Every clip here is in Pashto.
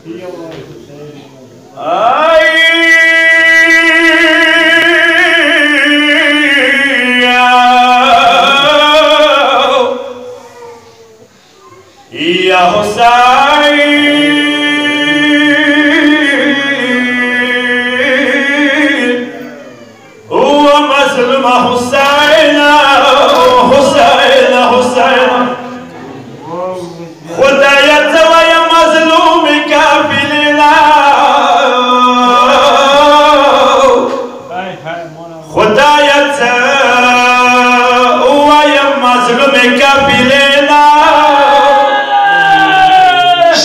Ya Hussein, huwa mazluma Hussein, Hussein, Hussein. خدایت وای مظلوم کافلینا، خدایت وای مظلوم کافلینا.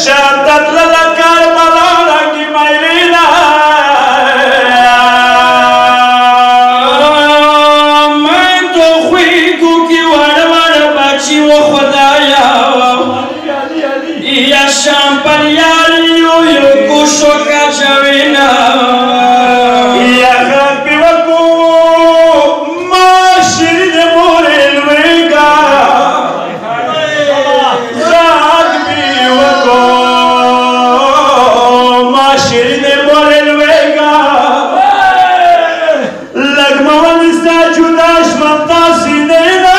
شادت للکار ملالا کی مایلینا، من تو خوی کو کی وڑ وڑ بچی و خدایا یا شام پر یاریو یو کوشو کا جوینا یا خاک وکو ماشرین مورل ویگا خاک بی وکو ماشرین مورل ویگا لگمون سا جداش منتا سینینا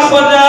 خدا